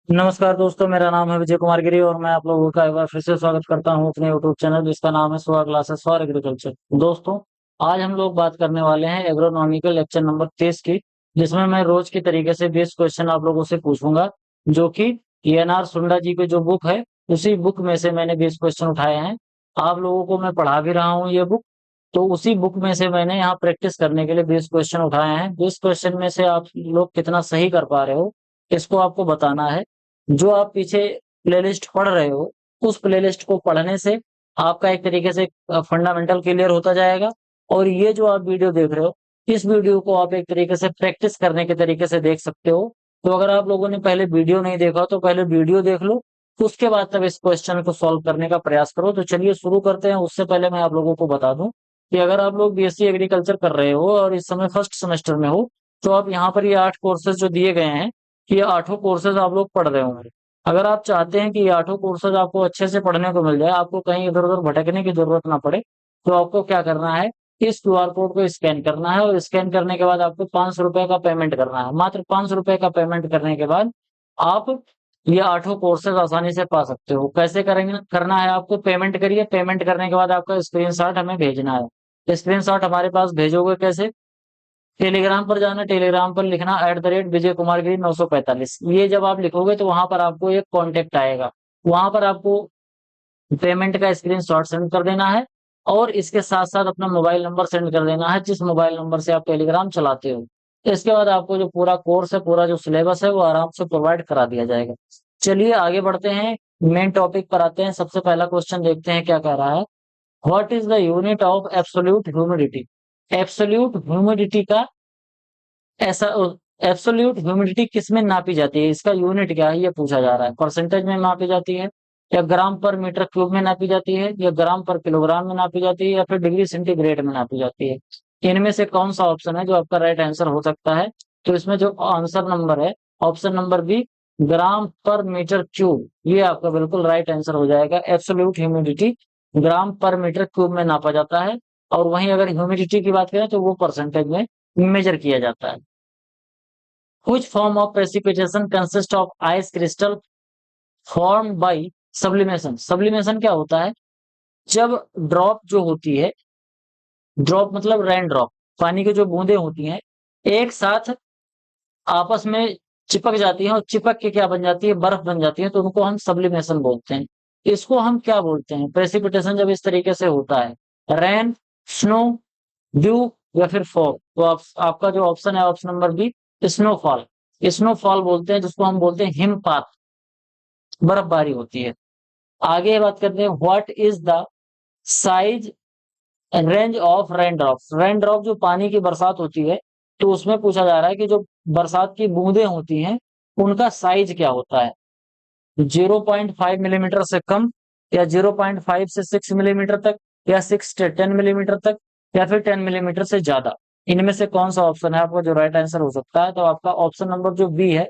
नमस्कार दोस्तों, मेरा नाम है विजय कुमार गिरी और मैं आप लोगों का एक बार फिर से स्वागत करता हूं अपने यूट्यूब चैनल जिसका नाम है सुहा क्लासेस फॉर एग्रीकल्चर। दोस्तों, आज हम लोग बात करने वाले हैं एग्रोनॉमिकल लेक्चर नंबर 23 की, जिसमें मैं रोज की तरीके से 20 क्वेश्चन आप लोगों से पूछूंगा, जो कि एनआर सुंडा जी की जो बुक है उसी बुक में से मैंने 20 क्वेश्चन उठाए हैं। आप लोगों को मैं पढ़ा भी रहा हूँ ये बुक, तो उसी बुक में से मैंने यहाँ प्रैक्टिस करने के लिए 20 क्वेश्चन उठाए हैं। 20 क्वेश्चन में से आप लोग कितना सही कर पा रहे हो इसको आपको बताना है। जो आप पीछे प्लेलिस्ट पढ़ रहे हो उस प्लेलिस्ट को पढ़ने से आपका एक तरीके से फंडामेंटल क्लियर होता जाएगा, और ये जो आप वीडियो देख रहे हो इस वीडियो को आप एक तरीके से प्रैक्टिस करने के तरीके से देख सकते हो। तो अगर आप लोगों ने पहले वीडियो नहीं देखा तो पहले वीडियो देख लो, उसके बाद तब इस क्वेश्चन को सॉल्व करने का प्रयास करो। तो चलिए शुरू करते हैं। उससे पहले मैं आप लोगों को बता दूं कि अगर आप लोग बीएससी एग्रीकल्चर कर रहे हो और इस समय फर्स्ट सेमेस्टर में हो, तो आप यहाँ पर ये 8 कोर्सेज जो दिए गए हैं, ये 8 कोर्सेज आप लोग पढ़ रहे होंगे। अगर आप चाहते हैं कि ये 8 कोर्सेज आपको अच्छे से पढ़ने को मिल जाए, आपको कहीं इधर उधर भटकने की जरूरत ना पड़े, तो आपको क्या करना है, इस क्यूआर कोड को स्कैन करना है और स्कैन करने के बाद आपको 500 रुपए का पेमेंट करना है। मात्र 500 रुपए का पेमेंट करने के बाद आप ये 8 कोर्सेज आसानी से पा सकते हो। कैसे करेंगे, करना है आपको, पेमेंट करिए। पेमेंट करने के बाद आपका स्क्रीनशॉट हमें भेजना है। स्क्रीनशॉट हमारे पास भेजोगे कैसे? टेलीग्राम पर जाना, टेलीग्राम पर लिखना @विजय कुमार गिरी 945। ये जब आप लिखोगे तो वहां पर आपको एक कॉन्टेक्ट आएगा, वहां पर आपको पेमेंट का स्क्रीनशॉट सेंड कर देना है और इसके साथ साथ अपना मोबाइल नंबर सेंड कर देना है, जिस मोबाइल नंबर से आप टेलीग्राम चलाते हो। इसके बाद आपको जो पूरा कोर्स है, पूरा जो सिलेबस है, वो आराम से प्रोवाइड करा दिया जाएगा। चलिए आगे बढ़ते हैं, मेन टॉपिक पर आते हैं। सबसे पहला क्वेश्चन देखते हैं क्या कह रहा है। What is the unit of absolute humidity? Absolute humidity का ऐसा एब्सोल्यूट ह्यूमिडिटी किस में नापी जाती है, इसका यूनिट क्या है, ये पूछा जा रहा है। परसेंटेज में नापी जाती है, या ग्राम पर मीटर क्यूब में नापी जाती है, या ग्राम पर किलोग्राम में नापी जाती है, या फिर डिग्री सेंटीग्रेड में नापी जाती है? इनमें से कौन सा ऑप्शन है जो आपका राइट आंसर हो सकता है? तो इसमें जो आंसर नंबर है, ऑप्शन नंबर बी, ग्राम पर मीटर क्यूब, ये आपका बिल्कुल राइट आंसर हो जाएगा। एब्सोल्यूट ह्यूमिडिटी ग्राम पर मीटर क्यूब में नापा जाता है, और वहीं अगर ह्यूमिडिटी की बात करें तो वो परसेंटेज में मेजर किया जाता है। Which form of precipitation consists of ice crystal formed by sublimation? Sublimation क्या होता है? जब ड्रॉप जो होती है, ड्रॉप मतलब रेन ड्रॉप, पानी की जो बूंदें होती हैं, एक साथ आपस में चिपक जाती हैं और चिपक के क्या बन जाती है, बर्फ बन जाती है, तो उनको हम सब्लिमेशन बोलते हैं। इसको हम क्या बोलते हैं, प्रेसिपिटेशन जब इस तरीके से होता है? रेन, स्नो, ड्यू, या फिर फॉग? तो आपका जो ऑप्शन है, option number B, snowfall. Snowfall बोलते हैं जिसको हम बोलते हैं हिमपात, बर्फबारी होती है। आगे बात करते हैं, what is the size range of rain drop? Rain drop जो पानी की बरसात होती है, तो उसमें पूछा जा रहा है कि जो बरसात की बूंदें होती हैं उनका साइज क्या होता है? 0.5 मिलीमीटर से कम, या 0.5 से 6 मिलीमीटर तक, या 6 से 10 मिलीमीटर तक, या फिर 10 मिलीमीटर से ज्यादा? इनमें से कौन सा ऑप्शन है आपका जो राइट आंसर हो सकता है? तो आपका ऑप्शन नंबर जो बी है,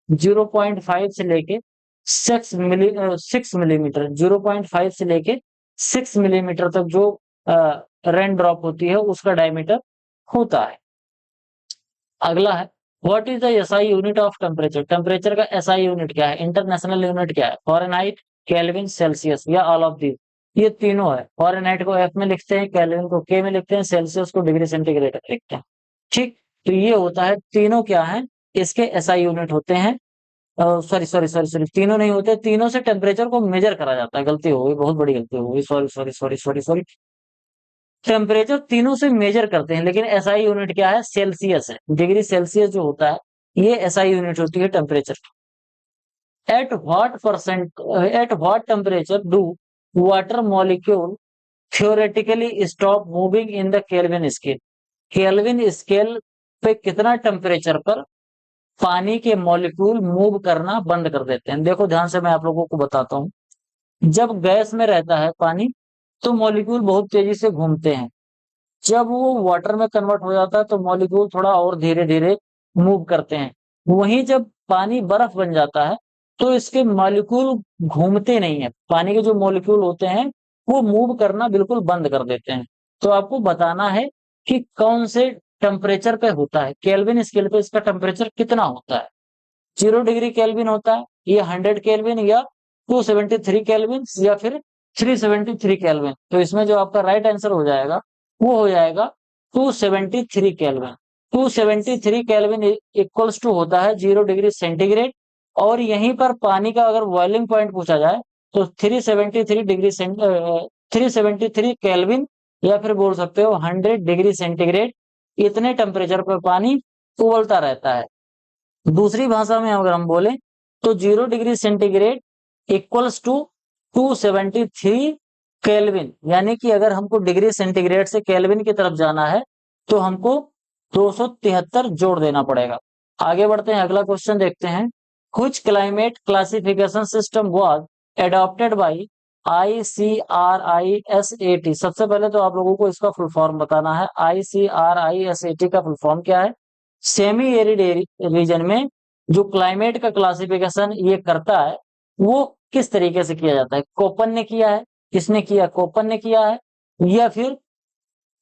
0.5 से लेके 6 मिलीमीटर, 0.5 से लेके 6 मिलीमीटर तक जो रेन ड्रॉप होती है उसका डायमीटर होता है। अगला है, what is the SI unit of temperature? Temperature का एसआई यूनिट क्या है, इंटरनेशनल यूनिट क्या है? फॉरेनहाइट, केल्विन, सेल्सियस, या ऑल ऑफ दीज? ये तीनों है। फॉरेनहाइट को एफ में लिखते हैं, केल्विन को के में लिखते हैं, सेल्सियस को डिग्री सेंटीग्रेड में लिखते हैं। ठीक, तो ये होता है, तीनों क्या है, इसके एसआई यूनिट होते हैं। सॉरी सॉरी सॉरी सॉरी, तीनों नहीं होते, तीनों से टेम्परेचर को मेजर करा जाता है। गलती हो गई, बहुत बड़ी गलती हो गई, sorry sorry sorry sorry sorry. Temperature तीनों से मेजर करते हैं, लेकिन एसआई यूनिट क्या है, सेल्सियस है। डिग्री सेल्सियस जो होता है, ये एसआई यूनिट होती है temperature. At what temperature do water molecule theoretically stop moving in the kelvin scale? Kelvin scale पे कितना टेम्परेचर पर पानी के मॉलिक्यूल मूव करना बंद कर देते हैं? देखो ध्यान से, मैं आप लोगों को बताता हूँ। जब गैस में रहता है पानी, तो मॉलिक्यूल बहुत तेजी से घूमते हैं। जब वो वाटर में कन्वर्ट हो जाता है तो मॉलिक्यूल थोड़ा और धीरे धीरे मूव करते हैं। वहीं जब पानी बर्फ बन जाता है तो इसके मॉलिक्यूल घूमते नहीं है, पानी के जो मॉलिक्यूल होते हैं वो मूव करना बिल्कुल बंद कर देते हैं। तो आपको बताना है कि कौन से टेम्परेचर पे होता है, केल्विन स्केल पे इसका टेम्परेचर कितना होता है। 0 डिग्री केल्विन होता है, ये 100 केल्विन या 273 केल्विन या फिर 373 केल्विन। तो इसमें जो आपका राइट आंसर हो जाएगा वो हो जाएगा 273 केल्विन। 273 केल्विन इक्वल्स टू होता है 0 डिग्री सेंटीग्रेड। और यहीं पर पानी का अगर बॉइलिंग पॉइंट पूछा जाए तो 373 केल्विन या फिर बोल सकते हो 100 डिग्री सेंटीग्रेड, इतने टेम्परेचर पर पानी उबलता रहता है। दूसरी भाषा में अगर हम बोले तो 0 degree centigrade equals to 273 kelvin, यानी कि अगर हमको डिग्री सेंटीग्रेड से केल्विन की तरफ जाना है तो हमको 273 जोड़ देना पड़ेगा। आगे बढ़ते हैं, अगला क्वेश्चन देखते हैं। Which climate classification system was adopted by ICRISAT? सबसे पहले तो आप लोगों को इसका फुल फॉर्म बताना है। ICRISAT का फुल फॉर्म क्या है? सेमी एरिड रीजन में जो क्लाइमेट का क्लासिफिकेशन ये करता है वो किस तरीके से किया जाता है? कोपन ने किया है, किसने किया? कोपन ने किया है, या फिर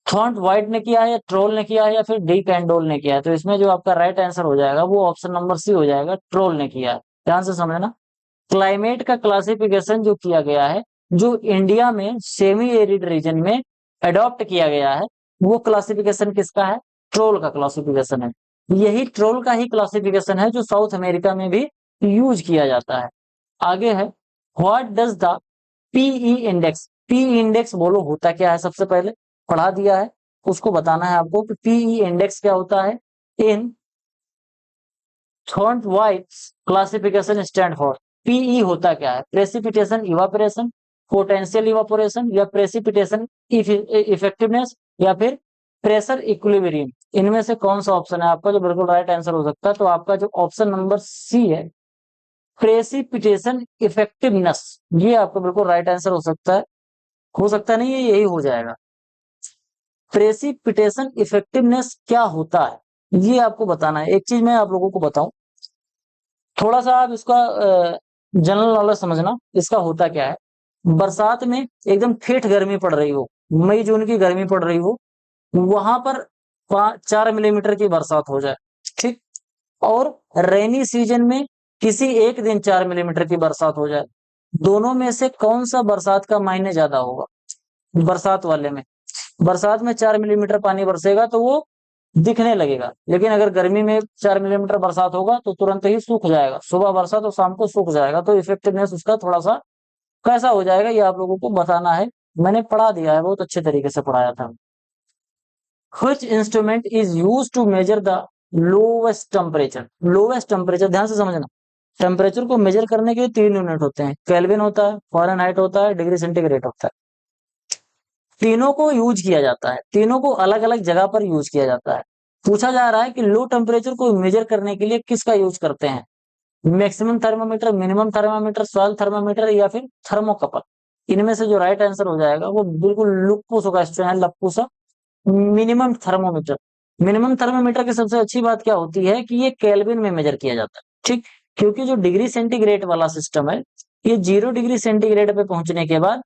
थॉर्न वाइट ने किया है, या ट्रोल ने किया है, या फिर डी कैंडोल ने किया है? तो इसमें जो आपका राइट आंसर हो जाएगा वो ऑप्शन नंबर सी हो जाएगा, ट्रोल ने किया है। ध्यान से समझना, क्लाइमेट का क्लासिफिकेशन जो किया गया है, जो इंडिया में सेमी एरिड रीजन में अडॉप्ट किया गया है, वो क्लासिफिकेशन किसका है? ट्रोल का क्लासिफिकेशन है। यही ट्रोल का ही क्लासिफिकेशन है जो साउथ अमेरिका में भी यूज किया जाता है। आगे है, what does the PE index? PE index बोलो होता क्या है? सबसे पहले पढ़ा दिया है, उसको बताना है आपको कि पीई इंडेक्स क्या होता है। In Thornthwaite classification stand for, PE होता क्या है? प्रेसिपिटेशन इवापोरेशन, पोटेंशियल इवापोरेशन, या प्रेसिपिटेशन इफेक्टिवनेस, या फिर प्रेशर इक्विलिब्रियम। इनमें से कौन सा ऑप्शन है आपका जो बिल्कुल राइट आंसर हो सकता है? तो आपका जो ऑप्शन नंबर सी है, प्रेसिपिटेशन इफेक्टिवनेस, ये आपका बिल्कुल राइट आंसर हो सकता है। हो सकता नहीं है, यही हो जाएगा। प्रेसिपिटेशन इफेक्टिवनेस क्या होता है ये आपको बताना है। एक चीज मैं आप लोगों को बताऊं, थोड़ा सा आप इसका जनरल नॉलेज समझना, इसका होता क्या है। बरसात में एकदम ठेठ गर्मी पड़ रही हो, मई जून की गर्मी पड़ रही हो, वहां पर 4 मिलीमीटर की बरसात हो जाए, ठीक, और रेनी सीजन में किसी एक दिन 4 मिलीमीटर की बरसात हो जाए, दोनों में से कौन सा बरसात का मायने ज्यादा होगा? बरसात वाले में, बरसात में 4 मिलीमीटर पानी बरसेगा तो वो दिखने लगेगा, लेकिन अगर गर्मी में 4 मिलीमीटर बरसात होगा तो तुरंत ही सूख जाएगा, सुबह बरसात तो शाम को सूख जाएगा। तो इफेक्टिवनेस उसका थोड़ा सा कैसा हो जाएगा ये आप लोगों को बताना है। मैंने पढ़ा दिया है, बहुत अच्छे तरीके से पढ़ाया था। Which instrument is used to measure the lowest temperature? Lowest temperature, ध्यान से समझना, टेम्परेचर को मेजर करने के 3 यूनिट होते हैं, केल्विन होता है, फ़ारेनहाइट होता है, डिग्री सेंटीग्रेड होता है। तीनों को यूज किया जाता है, तीनों को अलग अलग जगह पर यूज किया जाता है। पूछा जा रहा है कि लो टेम्परेचर को मेजर करने के लिए किसका यूज करते हैं? Maximum thermometer, minimum thermometer, soil thermometer, या फिर थर्मोकपल। इनमें से जो राइट आंसर हो जाएगा वो बिल्कुल लुप्पू सा क्वेश्चन है, लप्पू सा, मिनिमम थर्मोमीटर। मिनिमम थर्मोमीटर की सबसे अच्छी बात क्या होती है कि ये केल्विन में मेजर किया जाता है, ठीक, क्योंकि जो डिग्री सेंटीग्रेड वाला सिस्टम है, ये 0 डिग्री सेंटीग्रेड पे पहुंचने के बाद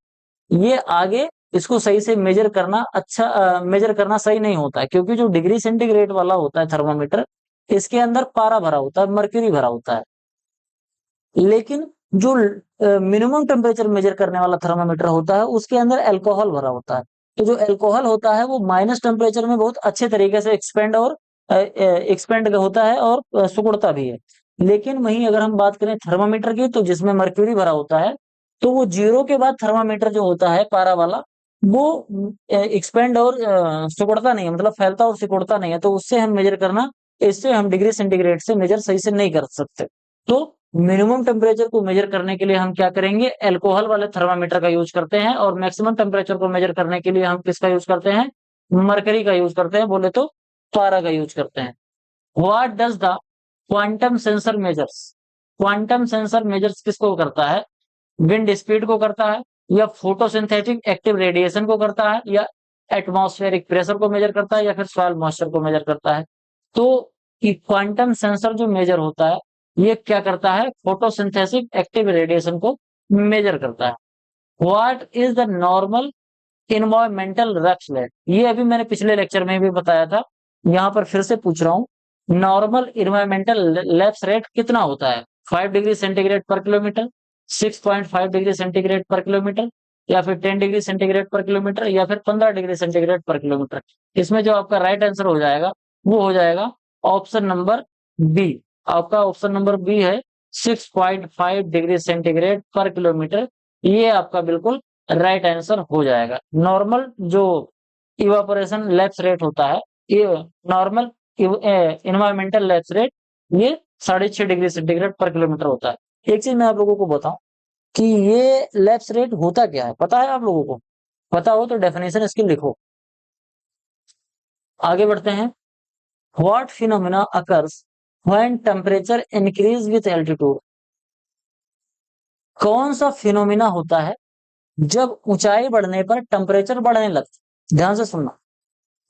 ये आगे इसको सही से मेजर करना मेजर करना सही नहीं होता है, क्योंकि जो डिग्री सेंटीग्रेड वाला होता है थर्मामीटर, इसके अंदर पारा भरा होता है, मर्क्यूरी भरा होता है। लेकिन जो मिनिमम टेम्परेचर मेजर करने वाला थर्मामीटर होता है उसके अंदर अल्कोहल भरा होता है। तो जो अल्कोहल होता है वो माइनस टेम्परेचर में बहुत अच्छे तरीके से एक्सपेंड होता है और सिकुड़ता भी है। लेकिन वहीं अगर हम बात करें थर्मामीटर की, तो जिसमें मर्क्यूरी भरा होता है, तो वो 0 के बाद थर्मामीटर जो होता है पारा वाला, वो एक्सपेंड और सिकुड़ता नहीं है, मतलब फैलता और सिकुड़ता नहीं है। तो उससे हम मेजर करना, इससे हम डिग्री सेंटीग्रेड से मेजर सही से नहीं कर सकते। तो मिनिमम टेम्परेचर को मेजर करने के लिए हम क्या करेंगे? अल्कोहल वाले थर्मामीटर का यूज करते हैं। और मैक्सिमम टेम्परेचर को मेजर करने के लिए हम किसका यूज करते हैं? मरकरी का यूज करते हैं, बोले तो पारा का यूज करते हैं। What does the quantum sensor measures? Quantum sensor measures किसको करता है? विंड स्पीड को करता है, या फोटोसिंथेटिक एक्टिव रेडिएशन को करता है, या एटमॉस्फेरिक प्रेशर को मेजर करता है, या फिर सॉइल मॉइस्चर को मेजर करता है? तो क्वांटम सेंसर जो मेजर होता है ये क्या करता है? फोटोसिंथेटिक एक्टिव रेडिएशन को मेजर करता है। What is the normal environmental lux level? ये अभी मैंने पिछले लेक्चर में भी बताया था, यहाँ पर फिर से पूछ रहा हूँ। नॉर्मल इन्वायरमेंटल लैप्स रेट कितना होता है? 5 डिग्री सेंटीग्रेड पर किलोमीटर, 6.5 डिग्री सेंटीग्रेड पर किलोमीटर, या फिर 10 डिग्री सेंटीग्रेड पर किलोमीटर, या फिर 15 डिग्री सेंटीग्रेड पर किलोमीटर। इसमें जो आपका राइट आंसर हो जाएगा वो हो जाएगा ऑप्शन नंबर बी। आपका ऑप्शन नंबर बी है 6.5 डिग्री सेंटीग्रेड पर किलोमीटर। ये आपका बिल्कुल राइट आंसर हो जाएगा। नॉर्मल जो इवापोरेशन लैप्स रेट होता है, ये नॉर्मल इन्वायरमेंटल लैप्स रेट ये 6.5 डिग्री सेंटीग्रेड पर किलोमीटर होता है। एक चीज मैं आप लोगों को बताऊं कि ये लैप्स रेट होता क्या है, पता है आप लोगों को? पता हो तो डेफिनेशन इसकी लिखो। आगे बढ़ते हैं। What phenomena occurs when temperature increase with altitude? कौन सा फिनोमिना होता है जब ऊंचाई बढ़ने पर टेम्परेचर बढ़ने लगता है? ध्यान से सुनना।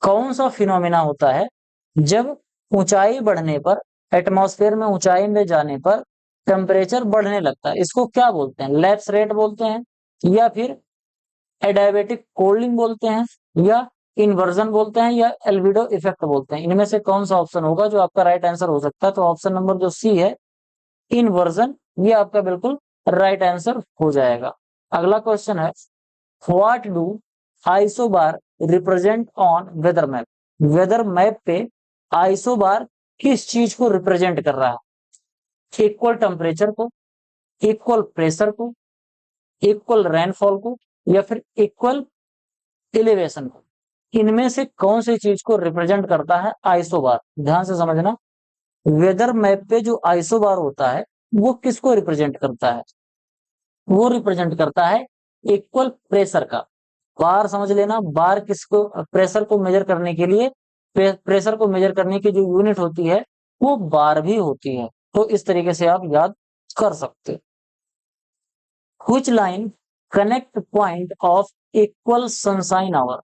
कौन सा फिनोमिना होता है जब ऊंचाई बढ़ने पर, एटमॉस्फेयर में ऊंचाई में जाने पर टेम्परेचर बढ़ने लगता है? इसको क्या बोलते हैं? लैप्स रेट बोलते हैं, या फिर एडियाबेटिक कोल्डिंग बोलते हैं, या इन्वर्जन बोलते हैं, या एल्बिडो इफेक्ट बोलते हैं? इनमें से कौन सा ऑप्शन होगा जो आपका राइट आंसर हो सकता है? तो ऑप्शन नंबर जो सी है, इन्वर्जन, ये आपका बिल्कुल राइट आंसर हो जाएगा। अगला क्वेश्चन है, what do isobar represent on weather map? Weather map पे आइसोबार किस चीज को रिप्रेजेंट कर रहा है? इक्वल टेम्परेचर को, इक्वल प्रेशर को, इक्वल रेनफॉल को, या फिर इक्वल एलिवेशन को? इनमें से कौन सी चीज को रिप्रेजेंट करता है आइसोबार? ध्यान से समझना। वेदर मैप पे जो आइसोबार होता है वो किसको रिप्रेजेंट करता है? वो रिप्रेजेंट करता है इक्वल प्रेशर का। बार समझ लेना, बार किसको, प्रेशर को मेजर करने के लिए, प्रेशर को मेजर करने की जो यूनिट होती है वो बार भी होती है। तो इस तरीके से आप याद कर सकते। Which line connect point of equal sunshine hour?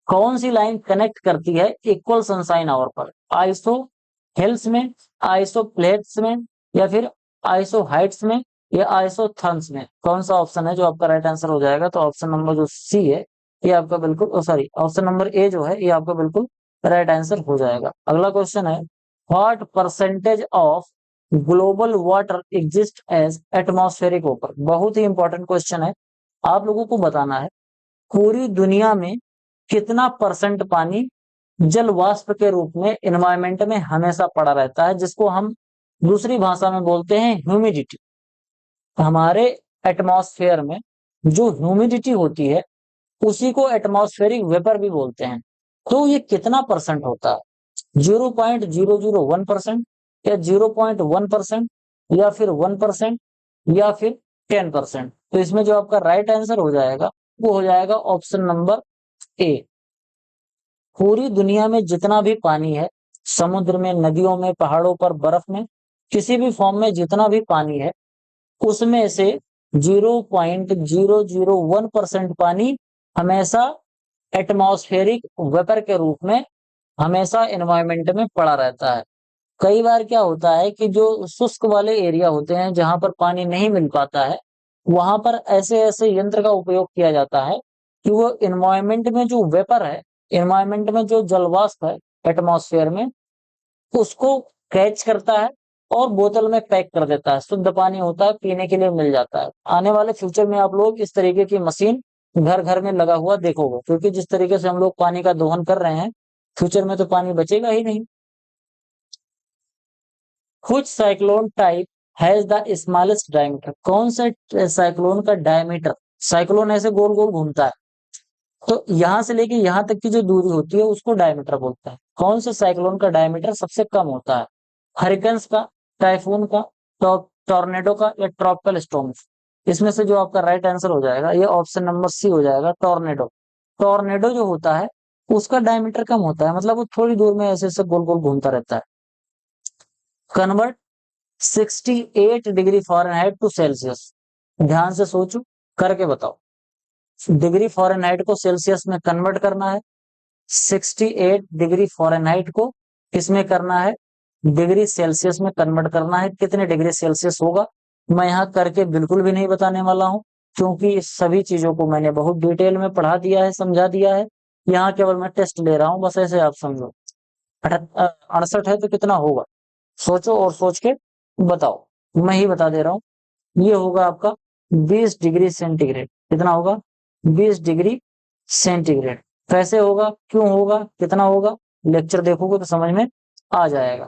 कौन सी लाइन कनेक्ट करती है इक्वल सनशाइन आवर पर? आइसो हिल्स में, आइसो प्लेट्स में, या फिर आइसो हाइट्स में, या आइसो थर्म्स में? कौन सा ऑप्शन है जो आपका राइट आंसर हो जाएगा? तो ऑप्शन नंबर जो सी है ये आपका बिल्कुल, सॉरी, ऑप्शन नंबर ए जो है ये आपका बिल्कुल राइट आंसर हो जाएगा। अगला क्वेश्चन है, what percentage of global water exist as atmospheric vapour? बहुत ही इंपॉर्टेंट क्वेश्चन है। आप लोगों को बताना है पूरी दुनिया में कितना परसेंट पानी जल वाष्प के रूप में एनवायरमेंट में हमेशा पड़ा रहता है, जिसको हम दूसरी भाषा में बोलते हैं ह्यूमिडिटी। हमारे एटमॉस्फेयर में जो ह्यूमिडिटी होती है उसी को एटमॉस्फेरिक वेपर भी बोलते हैं। तो ये कितना परसेंट होता है? 0.001%, या 0.1%, या फिर 1%, या फिर 10%? तो इसमें जो आपका राइट आंसर हो जाएगा वो हो जाएगा ऑप्शन नंबर ए। पूरी दुनिया में जितना भी पानी है, समुद्र में, नदियों में, पहाड़ों पर, बर्फ में, किसी भी फॉर्म में जितना भी पानी है उसमें से 0.001% पानी हमेशा एटमॉस्फेरिक वेपर के रूप में हमेशा एनवायरमेंट में पड़ा रहता है। कई बार क्या होता है कि जो शुष्क वाले एरिया होते हैं जहां पर पानी नहीं मिल पाता है, वहां पर ऐसे ऐसे यंत्र का उपयोग किया जाता है कि वो एनवायरमेंट में जो वेपर है, एनवायरमेंट में जो जलवाष्प है एटमॉस्फेयर में, उसको कैच करता है और बोतल में पैक कर देता है। शुद्ध पानी होता है, पीने के लिए मिल जाता है। आने वाले फ्यूचर में आप लोग इस तरीके की मशीन घर घर में लगा हुआ देखोगे, क्योंकि जिस तरीके से हम लोग पानी का दोहन कर रहे हैं, फ्यूचर में तो पानी बचेगा ही नहीं। कुछ cyclone type has the smallest diameter? कौन सा साइक्लोन का डायमीटर, साइक्लोन ऐसे गोल गोल घूमता है तो यहां से लेके यहां तक की जो दूरी होती है उसको डायमीटर बोलते हैं। कौन से साइक्लोन का डायमीटर सबसे कम होता है? हरिकेन्स का, टाइफून का, टॉर्नेडो का, या ट्रॉपिकल स्टॉर्म? इसमें से जो आपका राइट आंसर हो जाएगा ये ऑप्शन नंबर सी हो जाएगा, टॉर्नेडो। टॉर्नेडो जो होता है उसका डायमीटर कम होता है, मतलब वो थोड़ी दूर में ऐसे ऐसे गोल गोल घूमता रहता है। Convert 68 degree Fahrenheit to Celsius. ध्यान से सोचो, करके बताओ। डिग्री फ़ारेनहाइट को सेल्सियस में कन्वर्ट करना है। 68 डिग्री फ़ारेनहाइट को किसमें करना है? डिग्री सेल्सियस में कन्वर्ट करना है। कितने डिग्री सेल्सियस होगा मैं यहाँ करके बिल्कुल भी नहीं बताने वाला हूँ, क्योंकि इस सभी चीजों को मैंने बहुत डिटेल में पढ़ा दिया है, समझा दिया है। यहाँ केवल मैं टेस्ट ले रहा हूँ, बस ऐसे आप समझो। 68 है तो कितना होगा, सोचो और सोच के बताओ। मैं ही बता दे रहा हूँ, ये होगा आपका 20 डिग्री सेंटीग्रेड। कितना होगा, 20 डिग्री सेंटीग्रेड। कैसे होगा, क्यों होगा, कितना होगा, लेक्चर देखोगे तो समझ में आ जाएगा।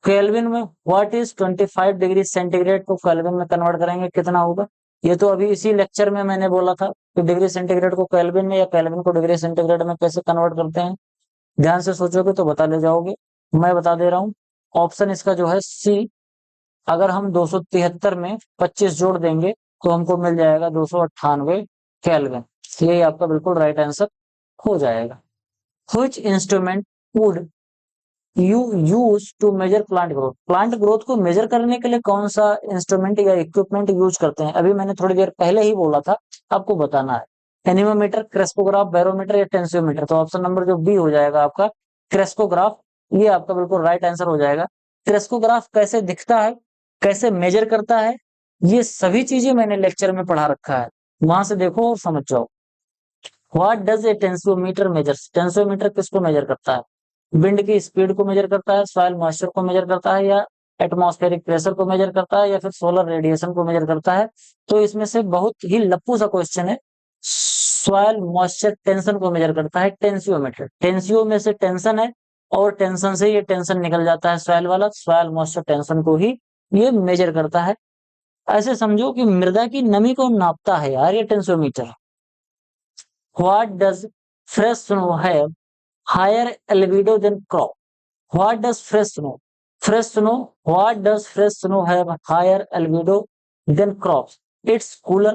केल्विन में व्हाट इज 25 डिग्री सेंटीग्रेड को केल्विन में कन्वर्ट करेंगे, कितना होगा। ये तो अभी इसी लेक्चर में मैंने बोला था कि डिग्री सेंटीग्रेड को केल्विन में या केल्विन को डिग्री सेंटीग्रेड में कैसे कन्वर्ट करते हैं। ध्यान से सोचोगे तो बता ले जाओगे। मैं बता दे रहा हूँ, ऑप्शन इसका जो है सी। अगर हम 273 में 25 जोड़ देंगे तो हमको मिल जाएगा 298 केल्विन। यही आपका बिल्कुल राइट आंसर हो जाएगा। Which instrument would you use to measure plant growth. Plant growth को मेजर करने के लिए कौन सा इंस्ट्रूमेंट या इक्विपमेंट यूज करते हैं, अभी मैंने थोड़ी देर पहले ही बोला था, आपको बताना है। एनीमोमीटर, क्रेस्पोग्राफ, बैरोमीटर या टेंसियोमीटर। तो ऑप्शन नंबर जो बी हो जाएगा आपका क्रेस्कोग्राफ। ये आपका बिल्कुल राइट आंसर हो जाएगा। क्रेस्कोग्राफ कैसे दिखता है, कैसे मेजर करता है, ये सभी चीजें मैंने लेक्चर में पढ़ा रखा है, वहां से देखो और समझ जाओ। What does a tensiometer measures. Tensiometer किसको मेजर करता है, विंड की स्पीड को मेजर करता है, सॉइल मॉइस्चर को मेजर करता है, या एटमॉस्फेरिक प्रेशर को मेजर करता है, या फिर सोलर रेडिएशन को मेजर करता है। तो इसमें से बहुत ही लप्पू सा क्वेश्चन है, सॉइल मॉइस्चर टेंशन को मेजर करता है टेंसियोमीटर। टेंसियो में से टेंशन है और टेंशन से ये टेंशन निकल जाता है सॉइल वाला, सॉइल मॉइस्चर टेंशन को ही ये मेजर करता है। ऐसे समझो कि मृदा की नमी को नापता है यार ये tensiometer. What does fresh snow have higher albedo than crop? What does fresh snow? Fresh snow. What does fresh snow have higher albedo than crops? It's cooler.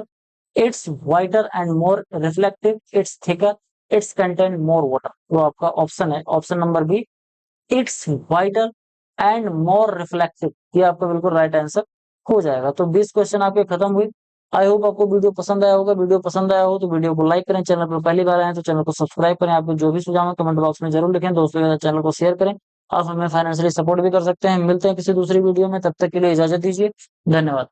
It's whiter and more reflective. It's thicker. It's contain more water. तो आपका option है, option number B, it's whiter and more reflective. ये आपका बिल्कुल right answer हो जाएगा। तो 20 question आपके खत्म हुए। आई होप आपको वीडियो पसंद आया होगा। वीडियो पसंद आया हो तो वीडियो को लाइक करें, चैनल पर पहली बार आए तो चैनल को सब्सक्राइब करें। आपको जो भी सुझाव है कमेंट बॉक्स में जरूर लिखें, दोस्तों के साथ चैनल को शेयर करें। आप हमें फाइनेंशियली सपोर्ट भी कर सकते हैं। मिलते हैं किसी दूसरी वीडियो में, तब तक के लिए इजाजत दीजिए, धन्यवाद।